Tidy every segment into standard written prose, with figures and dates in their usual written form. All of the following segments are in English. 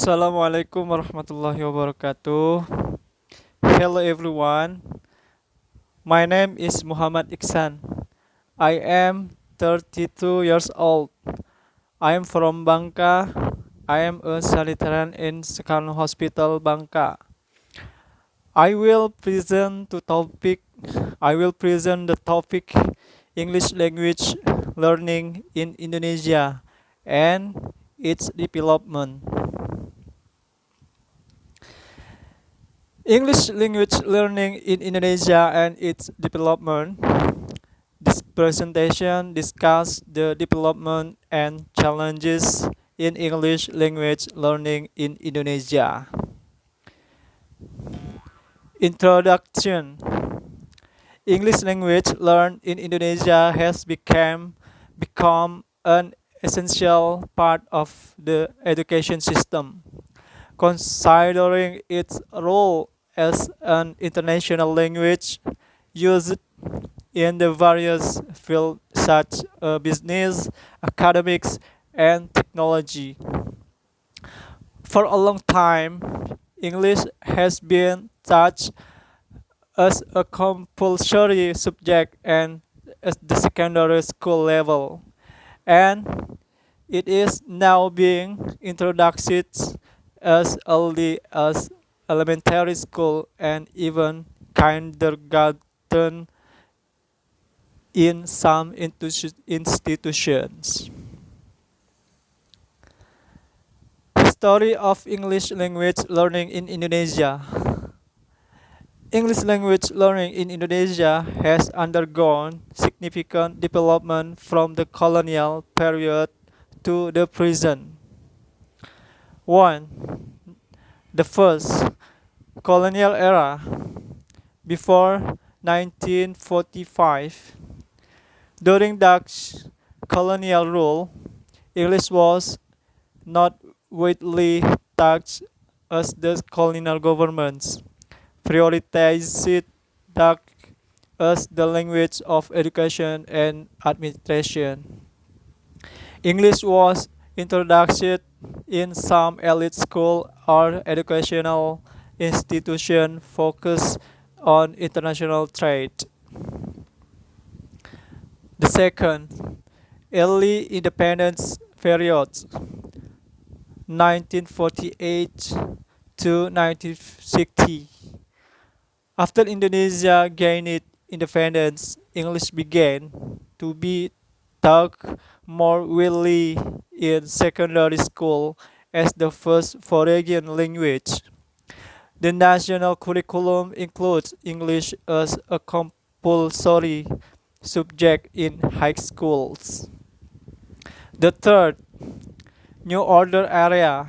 Assalamualaikum warahmatullahi wabarakatuh. Hello everyone. My name is Muhammad Iksan. I am 32 years old. I am from Bangka. I am a sanitarian in Sekarang Hospital Bangka. I will present the topic I will present the topic English language learning in Indonesia and its development. English language learning in Indonesia and its development. This presentation discusses the development and challenges in English language learning in Indonesia. Introduction. English language learned in Indonesia has become an essential part of the education system. Considering its role as an international language used in the various fields such as business, academics, and technology. For a long time, English has been taught as a compulsory subject and at the secondary school level, and it is now being introduced as early as elementary school and even kindergarten in some institutions. History of English language learning in Indonesia. English language learning in Indonesia has undergone significant development from the colonial period to the present. 1. The first colonial era before 1945. During Dutch colonial rule, English was not widely taught as the colonial governments prioritized Dutch as the language of education and administration. English was introduced in some elite school or educational institution focused on international trade. The second, early independence period, 1948 to 1960. After Indonesia gained independence, English began to be taught more widely in secondary school as the first foreign language. The national curriculum includes English as a compulsory subject in high schools. The third, New Order area,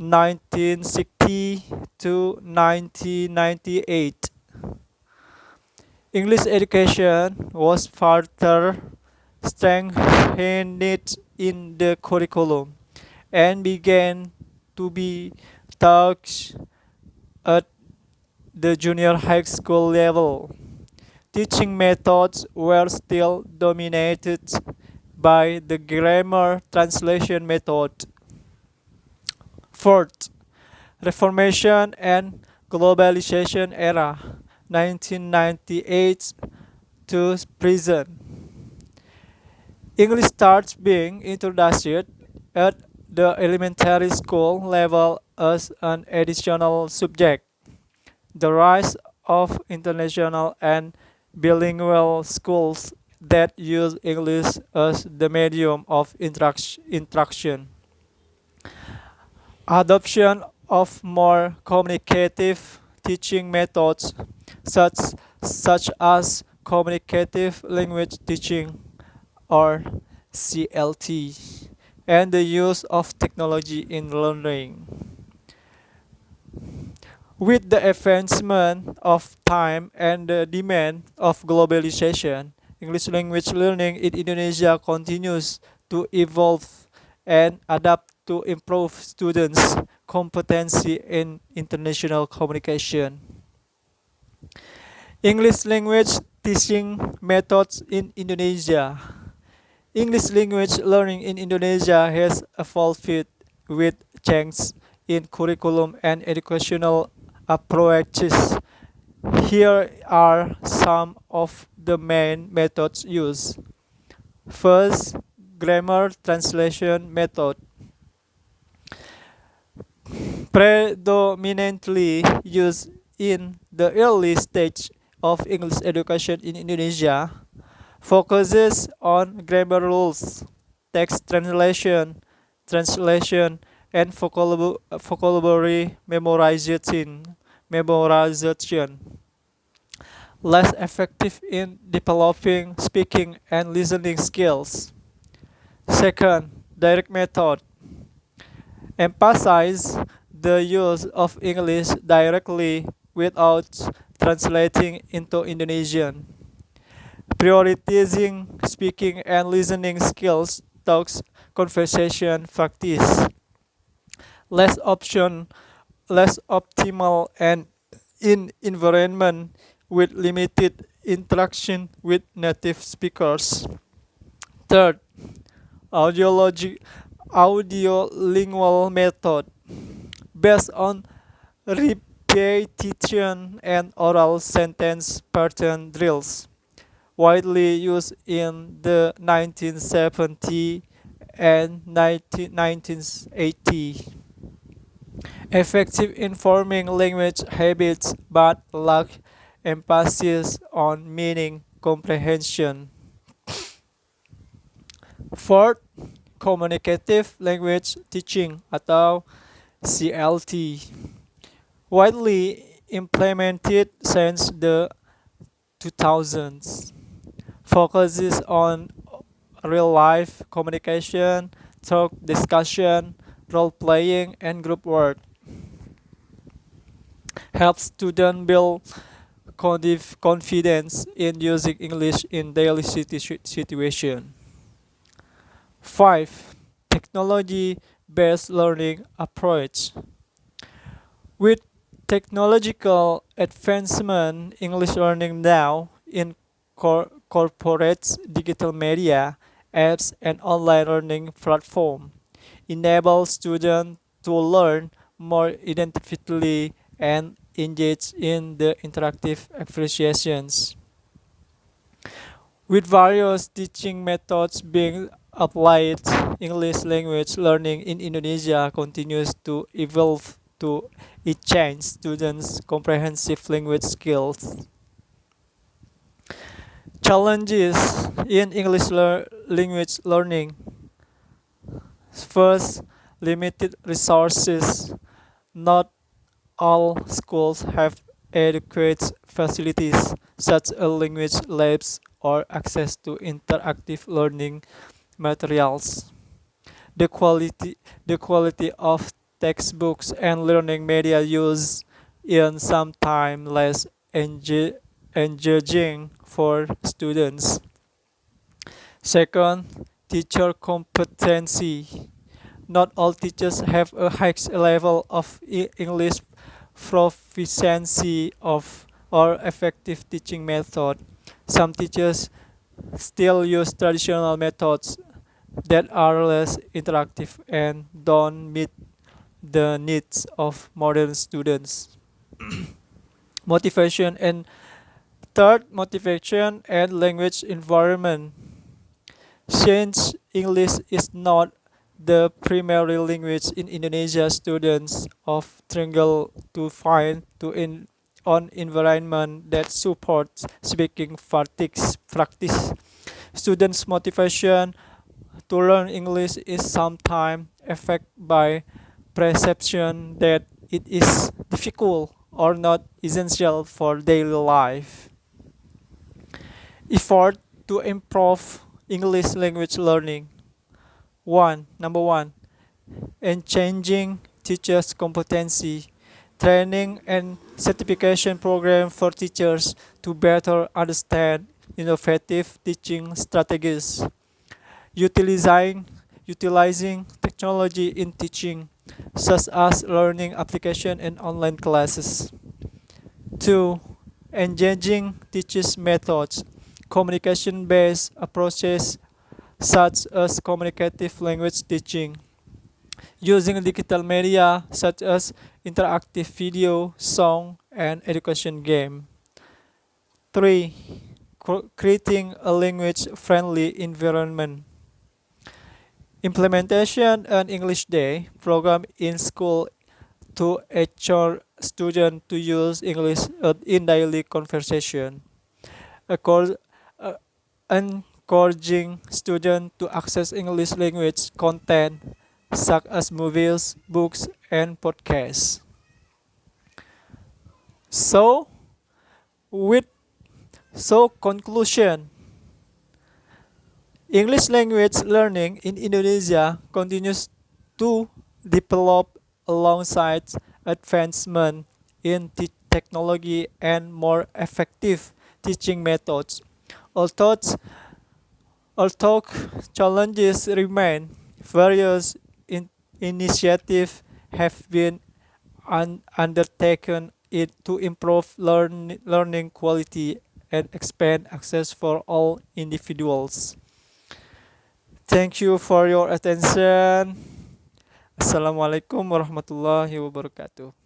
1960 to 1998. English education was further strengthened in the curriculum and began to be taught at the junior high school level. Teaching methods were still dominated by the grammar translation method. Fourth, Reformation and Globalization era, 1998 to present. English starts being introduced at the elementary school level as an additional subject. The rise of international and bilingual schools that use English as the medium of instruction. Adoption of more communicative teaching methods such, such as communicative language teaching or CLT, and the use of technology in learning. With the advancement of time and the demand of globalization, English language learning in Indonesia continues to evolve and adapt to improve students' competency in international communication. English language teaching methods in Indonesia. English language learning in Indonesia has evolved with changes in curriculum and educational approaches. Here are some of the main methods used. First, grammar translation method. Predominantly used in the early stage of English education in Indonesia, focuses on grammar rules, text translation, and vocabulary memorization. Less effective in developing speaking and listening skills. Second, direct method. Emphasize the use of English directly without translating into Indonesian. Prioritizing speaking and listening skills talks conversation practice. Less option, less optimal and in environment with limited interaction with native speakers. Third, audiology, audiolingual method based on repetition and oral sentence pattern drills, widely used in the 1970s and 1980s. Effective in forming language habits but lack emphasis on meaning comprehension. Fourth, communicative language teaching atau CLT, widely implemented since the 2000s, focuses on real-life communication, talk discussion, role-playing, and group work. Helps students build confidence in using English in daily situation. 5. Technology-based learning approach. With technological advancement, English learning now incorporates digital media, apps, and online learning platform, enable students to learn more identically and engage in the interactive appreciations. With various teaching methods being applied, English language learning in Indonesia continues to evolve to enhance students' comprehensive language skills. Challenges in English language learning. First, limited resources. Not all schools have adequate facilities such as language labs or access to interactive learning materials. The quality of textbooks and learning media used is sometimes less engaging for students. Second, teacher competency. Not all teachers have a high level of English proficiency or effective teaching method. Some teachers still use traditional methods that are less interactive and don't meet the needs of modern students. Motivation and third, motivation and language environment. Since English is not the primary language in Indonesia, students of struggle to find an environment that supports speaking practice. Students' motivation to learn English is sometimes affected by perception that it is difficult or not essential for daily life. Effort to improve English language learning. Number one, in changing teachers' competency, training and certification program for teachers to better understand innovative teaching strategies. Utilizing technology in teaching, such as learning application and online classes. 2. Engaging teachers' methods, communication-based approaches such as communicative language teaching, using digital media such as interactive video, song, and education game. 3. Creating a language-friendly environment. Implementation an English Day program in school to ensure students to use English in daily conversation. Accord- uh, Encouraging students to access English language content such as movies, books, and podcasts. So, with conclusion, English language learning in Indonesia continues to develop alongside advancement in technology and more effective teaching methods. Although, although challenges remain, various initiatives have been undertaken to improve learning quality and expand access for all individuals. Thank you for your attention. Assalamualaikum warahmatullahi wabarakatuh.